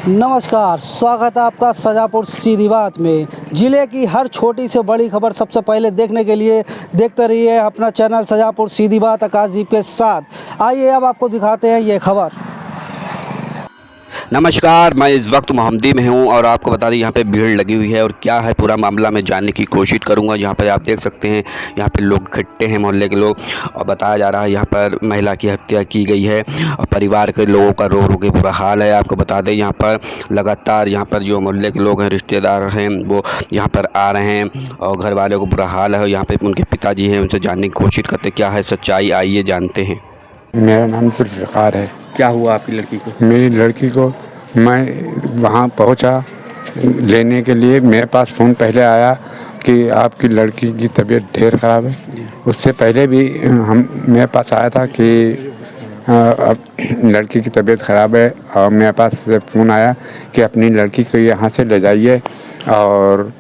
नमस्कार, स्वागत है आपका सजापुर सीधी बात में। ज़िले की हर छोटी से बड़ी खबर सबसे पहले देखने के लिए देखते रहिए अपना चैनल सजापुर सीधी बात आकाशदीप के साथ। आइए अब आपको दिखाते हैं ये खबर। नमस्कार, मैं इस वक्त मोहम्मदी में हूं और आपको बता दें यहाँ पे भीड़ लगी हुई है और क्या है पूरा मामला मैं जानने की कोशिश करूंगा। यहाँ पर आप देख सकते हैं, यहाँ पे लोग इकट्ठे हैं, मोहल्ले के लोग, और बताया जा रहा है यहाँ पर महिला की हत्या की गई है और परिवार के लोगों का रो रो के बुरा हाल है। आपको बता दें यहाँ पर लगातार यहाँ पर जो मोहल्ले के लोग हैं, रिश्तेदार हैं, वो यहाँ पर आ रहे हैं और घर वालों को बुरा हाल है। और यहाँ पर उनके पिताजी हैं, उनसे जानने की कोशिश करते क्या है सच्चाई, आइए जानते हैं। मेरा नाम जुल्फ़िकार है। क्या हुआ आपकी लड़की को? मेरी लड़की को मैं वहाँ पहुँचा लेने के लिए, मेरे पास फ़ोन पहले आया कि आपकी लड़की की तबीयत ढेर ख़राब है। उससे पहले भी मेरे पास आया था कि अब लड़की की तबीयत ख़राब है और मेरे पास फ़ोन आया कि अपनी लड़की को यहाँ से ले जाइए। और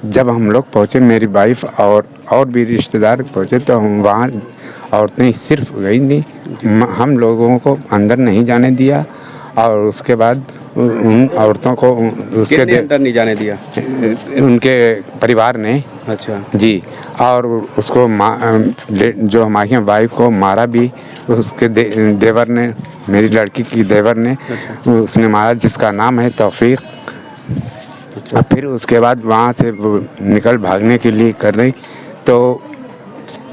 जब हम लोग पहुँचे, मेरी वाइफ और भी रिश्तेदार पहुँचे, तो हम वहाँ औरतें सिर्फ गई नहीं, हम लोगों को अंदर नहीं जाने दिया। और उसके बाद उन औरतों को उसके अंदर नहीं जाने दिया? उनके परिवार ने। अच्छा जी। और उसको जो हमारी वाइफ को मारा भी उसके देवर ने, मेरी लड़की की देवर ने। अच्छा। उसने मारा, जिसका नाम है तौफीक। अच्छा। फिर उसके बाद वहाँ से वो निकल भागने के लिए कर रही, तो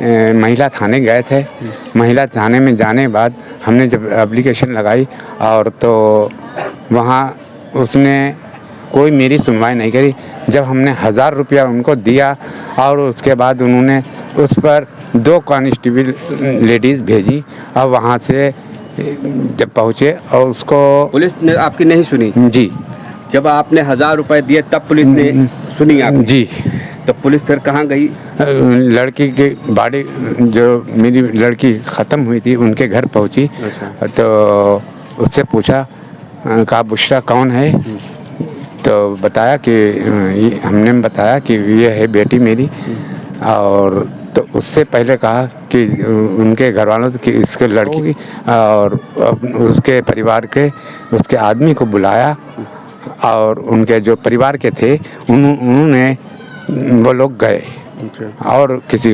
महिला थाने गए थे। महिला थाने में जाने के बाद हमने जब एप्लीकेशन लगाई और तो वहाँ उसने कोई मेरी सुनवाई नहीं करी। जब हमने 1000 रुपया उनको दिया और उसके बाद उन्होंने उस पर 2 कांस्टेबल लेडीज़ भेजी और वहाँ से जब पहुँचे और उसको पुलिस ने आपकी नहीं सुनी? जी। जब आपने 1000 रुपये दिए तब पुलिस ने सुनी आपकी? जी। तो पुलिस फिर कहाँ गई? लड़की की बॉडी, जो मेरी लड़की ख़त्म हुई थी, उनके घर पहुंची। अच्छा। तो उससे पूछा कहा बुशरा कौन है? तो बताया कि हमने बताया कि ये है बेटी मेरी। और तो उससे पहले कहा कि उनके घर वालों की, इसके लड़की की और उसके परिवार के उसके आदमी को बुलाया और उनके जो परिवार के थे उन्होंने वो लोग गए और किसी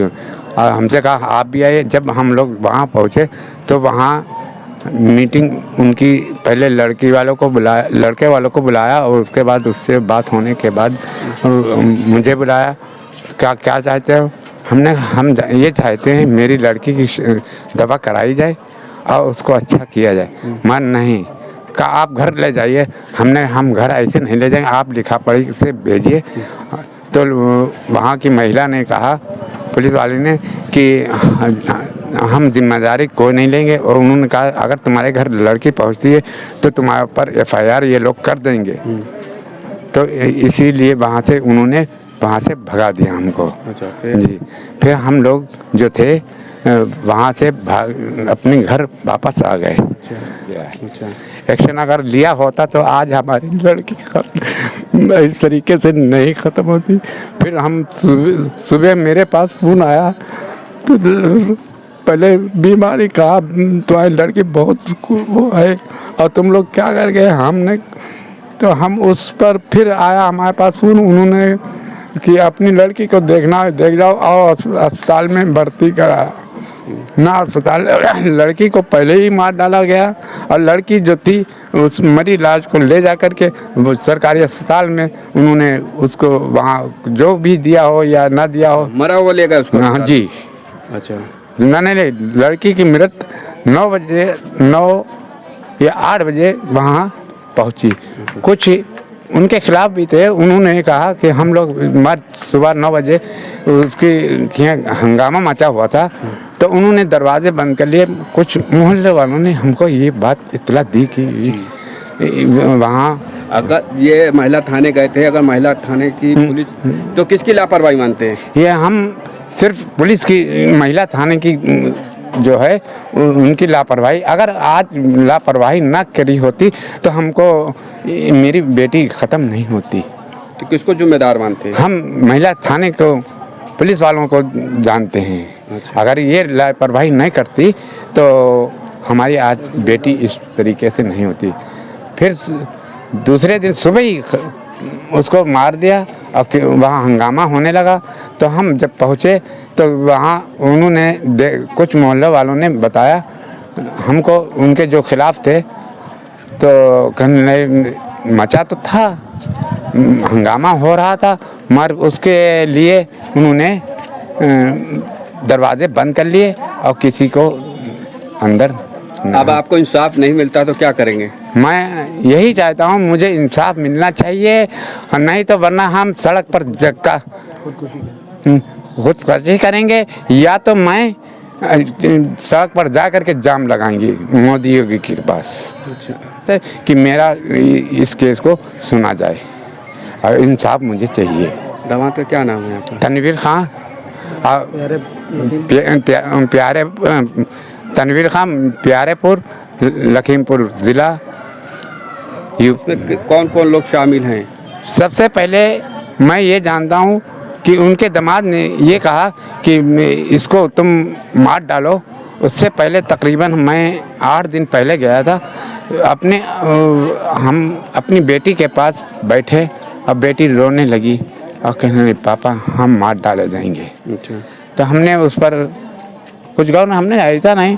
हमसे कहा आप भी आइए। जब हम लोग वहाँ पहुँचे तो वहाँ मीटिंग उनकी, पहले लड़की वालों को बुलाया, लड़के वालों को बुलाया और उसके बाद उससे बात होने के बाद मुझे बुलाया। क्या चाहते हो? हम ये चाहते हैं मेरी लड़की की दवा कराई जाए और उसको अच्छा किया जाए। मन नहीं कहा आप घर ले जाइए। हम घर ऐसे नहीं ले जाएंगे, आप लिखा पढ़ी से भेजिए। तो वहाँ की महिला ने कहा, पुलिस वाले ने, कि हम जिम्मेदारी कोई नहीं लेंगे। और उन्होंने कहा अगर तुम्हारे घर लड़की पहुँचती है तो तुम्हारे ऊपर FIR ये लोग कर देंगे। तो इसीलिए वहाँ से उन्होंने भगा दिया हमको। अच्छा। जी। फिर हम लोग जो थे वहाँ से अपने घर वापस आ गए। अच्छा। एक्शन अगर लिया होता तो आज हमारी लड़की इस तरीके से नहीं ख़त्म होती। फिर हम सुबह मेरे पास फ़ोन आया तो पहले बीमारी कहा तुम्हारी लड़की बहुत वो है और तुम लोग क्या कर गए। हमने तो हम उस पर फिर आया हमारे पास फ़ोन, उन्होंने कि अपनी लड़की को देख जाओ और अस्पताल में भर्ती कराया ना। अस्पताल लड़की को पहले ही मार डाला गया और लड़की जो थी उस मरीज लाश को ले जा कर के वो सरकारी अस्पताल में उन्होंने उसको वहाँ जो भी दिया हो या ना दिया हो, मरा हुआ ले गए उसको? हाँ जी। अच्छा। नहीं, लड़की की मृत 9 या 8 बजे वहाँ पहुँची। कुछ उनके खिलाफ भी थे, उन्होंने कहा कि हम लोग सुबह 9 बजे उसकी हंगामा मचा हुआ था तो उन्होंने दरवाजे बंद कर लिए। कुछ मोहल्ले वालों ने हमको ये बात इत्तला दी कि वहाँ, अगर ये महिला थाने गए थे, अगर महिला थाने की पुलिस, तो किसकी लापरवाही मानते हैं? ये हम सिर्फ पुलिस की, महिला थाने की जो है उनकी लापरवाही। अगर आज लापरवाही ना करी होती तो हमको मेरी बेटी ख़त्म नहीं होती। तो किसको जिम्मेदार मानते हैं? हम महिला थाने को, पुलिस वालों को जानते हैं। अच्छा। अगर ये लापरवाही नहीं करती तो हमारी आज बेटी इस तरीके से नहीं होती। फिर दूसरे दिन सुबह ही उसको मार दिया और वहाँ हंगामा होने लगा। तो हम जब पहुँचे तो वहाँ उन्होंने कुछ मोहल्ले वालों ने बताया हमको, उनके जो खिलाफ थे, तो कहने मचा तो था, हंगामा हो रहा था, मगर उसके लिए उन्होंने दरवाजे बंद कर लिए और किसी को अंदर। अब आपको इंसाफ नहीं मिलता तो क्या करेंगे? मैं यही चाहता हूँ, मुझे इंसाफ मिलना चाहिए, और नहीं तो वरना हम सड़क पर जगह खुदकुशी करेंगे, या तो मैं सड़क पर जा कर के जाम लगाएंगे मोदी योगी के पास। अच्छा। कि मेरा इस केस को सुना जाए और इंसाफ मुझे चाहिए। दामाद का क्या नाम है आपका? तनवीर खां। प्यारे तनवीर खां, प्यारेपुर, लखीमपुर ज़िला। उसमें कौन कौन लोग शामिल हैं? सबसे पहले मैं ये जानता हूँ कि उनके दामाद ने ये कहा कि इसको तुम मार डालो। उससे पहले तकरीबन मैं 8 दिन पहले गया था, हम अपनी बेटी के पास बैठे और बेटी रोने लगी और कहने लगी पापा हम मार डाले जाएंगे। अच्छा। तो हमने उस पर कुछ गौर हमने ऐसा नहीं,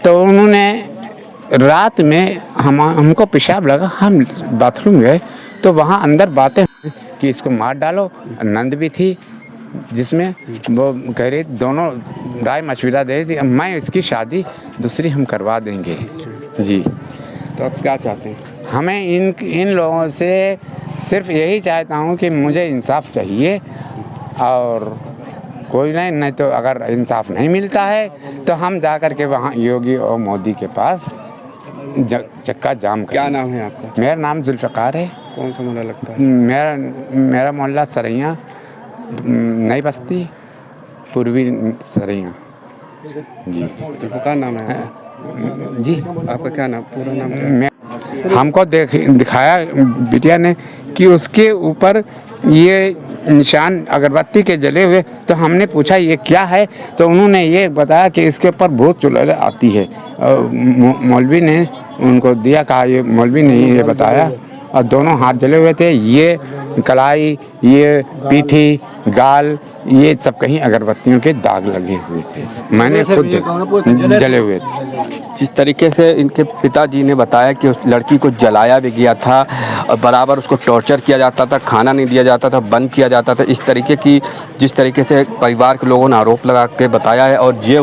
तो उन्होंने रात में हमको पेशाब लगा, हम बाथरूम गए तो वहाँ अंदर बातें हुई कि इसको मार डालो। नंद भी थी जिसमें वो कह रही, दोनों राय मशविरा दे रही थी, मैं इसकी शादी दूसरी हम करवा देंगे। जी। तो आप क्या चाहते हैं? हमें इन लोगों से सिर्फ यही चाहता हूँ कि मुझे इंसाफ चाहिए, और कोई नहीं तो अगर इंसाफ नहीं मिलता है तो हम जा कर के वहाँ योगी और मोदी के पास चक्का जाम करें। क्या नाम है आपका? मेरा नाम जुल्फ़िकार है। कौन सा मोहल्ला लगता है? मेरा मोहल्ला सरैया, नई बस्ती, पूर्वी सरैया। जी। जुल्फ़िकार नाम है? जी। आपका क्या नाम, पूरा नाम? हमको दिखाया बिटिया ने कि उसके ऊपर ये निशान अगरबत्ती के जले हुए, तो हमने पूछा ये क्या है, तो उन्होंने ये बताया कि इसके ऊपर भूत चुड़ैल आती है। मौलवी ने उनको दिया, कहा ये मौलवी ने ये बताया, और दोनों हाथ जले हुए थे, ये कलाई, ये पीठी, गाल, ये सब कहीं अगरबत्तियों के दाग लगे हुए थे। मैंने खुद जले हुए थे। जिस तरीके से इनके पिताजी ने बताया कि उस लड़की को जलाया भी गया था और बराबर उसको टॉर्चर किया जाता था, खाना नहीं दिया जाता था, बंद किया जाता था, इस तरीके की जिस तरीके से परिवार के लोगों ने आरोप लगा के बताया है। और ये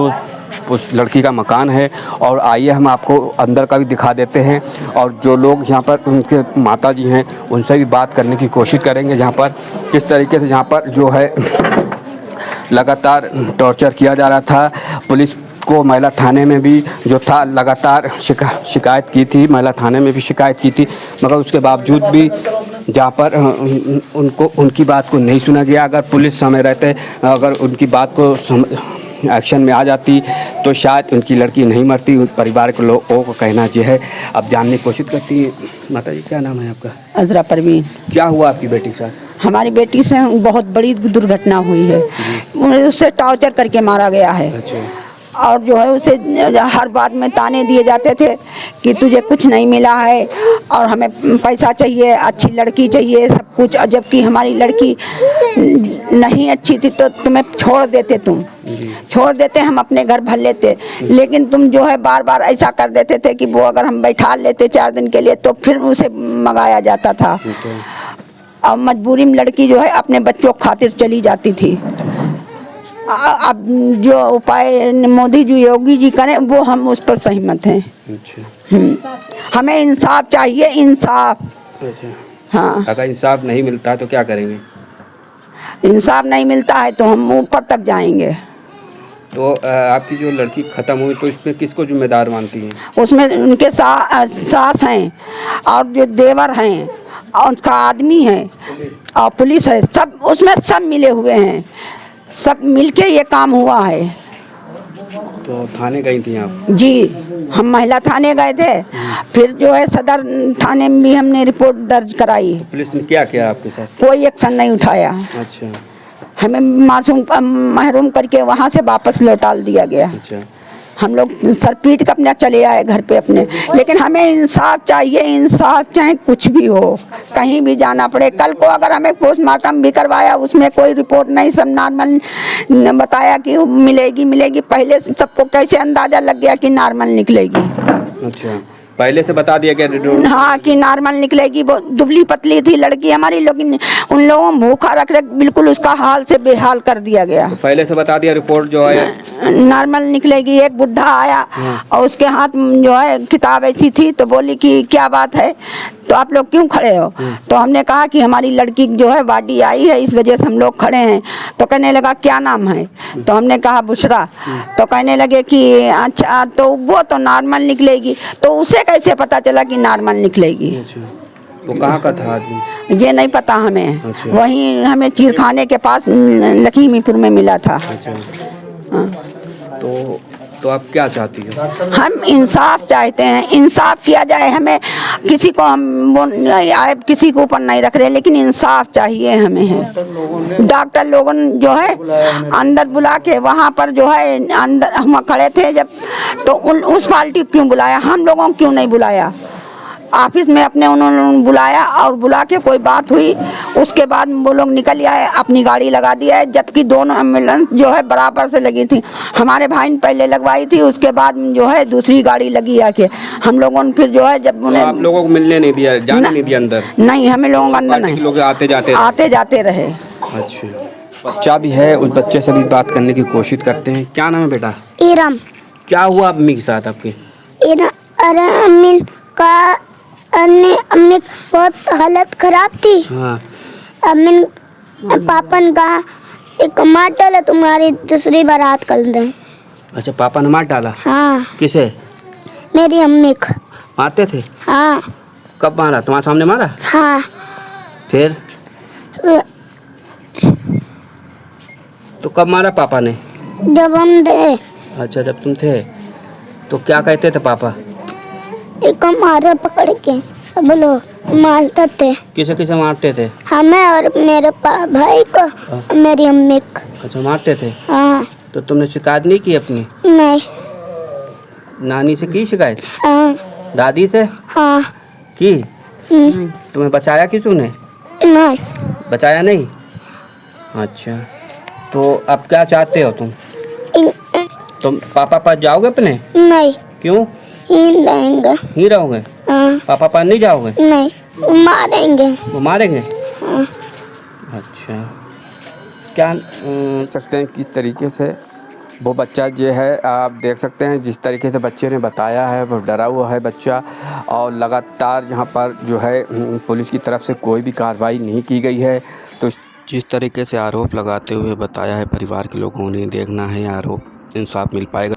उस लड़की का मकान है, और आइए हम आपको अंदर का भी दिखा देते हैं, और जो लोग यहाँ पर उनके माता जी हैं उनसे भी बात करने की कोशिश करेंगे, जहाँ पर किस तरीके से यहाँ पर जो है लगातार टॉर्चर किया जा रहा था। पुलिस को महिला थाने में भी जो था लगातार शिकायत की थी, महिला थाने में भी शिकायत की थी, मगर उसके बावजूद भी जहाँ पर उनकी बात को नहीं सुना गया। अगर पुलिस समय रहते, अगर उनकी बात को एक्शन में आ जाती तो शायद उनकी लड़की नहीं मरती। परिवार के लोगों को कहना ये है। अब जानने की कोशिश करती है। माता जी क्या नाम है आपका? अजरा परवीन। क्या हुआ आपकी बेटी के साथ? हमारी बेटी से बहुत बड़ी दुर्घटना हुई है, उससे टॉर्चर करके मारा गया है। अच्छा। और जो है उसे हर बात में ताने दिए जाते थे कि तुझे कुछ नहीं मिला है और हमें पैसा चाहिए, अच्छी लड़की चाहिए, सब कुछ। और जबकि हमारी लड़की नहीं अच्छी थी तो तुम्हें छोड़ देते, हम अपने घर भर लेते। लेकिन तुम जो है बार बार ऐसा कर देते थे कि वो अगर हम बैठा लेते 4 दिन के लिए तो फिर उसे मंगाया जाता था। और मजबूरी में लड़की जो है अपने बच्चों खातिर चली जाती थी। अब जो उपाय मोदी जी योगी जी करें वो हम उस पर सहमत हैं। अच्छा। हमें इंसाफ चाहिए, इंसाफ। अच्छा। हाँ। अगर इंसाफ नहीं मिलता तो क्या करेंगे? इंसाफ नहीं मिलता है तो हम ऊपर तक जाएंगे। तो आपकी जो लड़की ख़त्म हुई तो इसमें किसको जिम्मेदार मानती हैं? उसमें उनके सास हैं और जो देवर हैं और उनका आदमी है और पुलिस है, सब उसमें सब मिले हुए हैं, सब मिलके ये काम हुआ है। तो थाने गई थी आप? जी, हम महिला थाने गए थे, फिर जो है सदर थाने में भी हमने रिपोर्ट दर्ज कराई। पुलिस ने क्या किया आपके साथ? कोई एक्शन नहीं उठाया। अच्छा। हमें मासूम महरूम करके वहाँ से वापस लौटा दिया गया। अच्छा। हम लोग सर पीट के अपने चले आए घर पे अपने। लेकिन हमें इंसाफ चाहिए, इंसाफ चाहे कुछ भी हो, कहीं भी जाना पड़े। कल को अगर हमें पोस्टमार्टम भी करवाया, उसमें कोई रिपोर्ट नहीं, सब नॉर्मल बताया कि मिलेगी। पहले से सबको कैसे अंदाजा लग गया कि नॉर्मल निकलेगी? अच्छा, पहले से बता दिया क्या? हाँ कि नॉर्मल निकलेगी। वो दुबली पतली थी लड़की हमारी, लेकिन उन लोगों भूखा रख बिल्कुल उसका हाल से बेहाल कर दिया गया। तो पहले से बता दिया रिपोर्ट जो है नॉर्मल निकलेगी। एक बुढ़ा आया और उसके हाथ जो है किताब ऐसी थी, तो बोली कि क्या बात है, तो आप लोग क्यों खड़े हो? तो हमने कहा कि हमारी लड़की जो है बॉडी आई है, इस वजह से हम लोग खड़े हैं। तो कहने लगा क्या नाम है? तो हमने कहा बुशरा। तो कहने लगे कि अच्छा, तो वो तो नॉर्मल निकलेगी। तो उसे कैसे पता चला कि नॉर्मल निकलेगी? वो कहाँ का था आदमी? ये नहीं पता हमें। अच्छा। वहीं हमें चीरखाने के पास लखीमीपुर में मिला था। अच्छा। हाँ। तो आप क्या चाहती हो? हम इंसाफ चाहते हैं, इंसाफ किया जाए। हमें किसी को हम वो किसी के ऊपर नहीं रख रहे, लेकिन इंसाफ चाहिए हमें है। डॉक्टर लोगों जो है अंदर बुला के, वहाँ पर जो है अंदर हम खड़े थे जब, तो उस पार्टी क्यों बुलाया, हम लोगों को क्यों नहीं बुलाया? ऑफिस में अपने उन्होंने बुलाया और बुला के कोई बात हुई, उसके बाद वो लोग निकल आए, अपनी गाड़ी लगा दिया है। जबकि दोनों एम्बुलेंस जो है बराबर से लगी थी। हमारे भाई ने पहले लगवाई थी, उसके बाद जो है दूसरी गाड़ी लगी आके। हम लोगों ने फिर जो है जब उन्हें आप लोगों को मिलने नहीं दिया, जाने नहीं दिया अंदर? नहीं, हमें लोगों को अंदर नहीं, लोग आते जाते रहे। अच्छा, बच्चा भी है, उस बच्चे से भी बात करने की कोशिश करते हैं। क्या नाम है बेटा? इरम। क्या हुआ अम्मी के साथ आपके? अरे अम्मी बहुत हालत खराब थी। हाँ। अम्मी पापा ने कहा एक मार डाला, तुम्हारी दूसरी बारात कर दे। अच्छा, पापा ने मार डाला? हाँ। किसे? मेरी अम्मी को। मारते थे? हाँ। कब मारा? तुम्हारे सामने मारा? हाँ। फिर तो कब मारा पापा ने? जब हम थे। अच्छा, जब तुम थे तो क्या कहते थे पापा? एक मारे पकड़ के सब लोग मारते थे। किसे किसे मारते थे? हमें और मेरे भाई को और मेरी अम्मी को। अच्छा, मारते थे? हाँ। तो तुमने शिकायत नहीं की अपनी? नहीं। नानी से की शिकायत? हाँ। दादी से? हाँ। की? तुम्हें बचाया किसू ने? नहीं। बचाया नहीं? अच्छा, तो अब क्या चाहते हो तुम? तुम पापा पास जाओगे अपने? नहीं। क्यों? ही रहेंगे। ही रहोगे? हाँ। पापा पास नहीं जाओगे? नहीं, वो मारेंगे। वो मारेंगे? हाँ। अच्छा, क्या सकते हैं किस तरीके से वो बच्चा जो है, आप देख सकते हैं जिस तरीके से बच्चे ने बताया है, वो डरा हुआ है बच्चा। और लगातार यहाँ पर जो है पुलिस की तरफ से कोई भी कार्रवाई नहीं की गई है। तो जिस तरीके से आरोप लगाते हुए बताया है परिवार के लोगों ने, देखना है आरोप इंसाफ मिल पाएगा।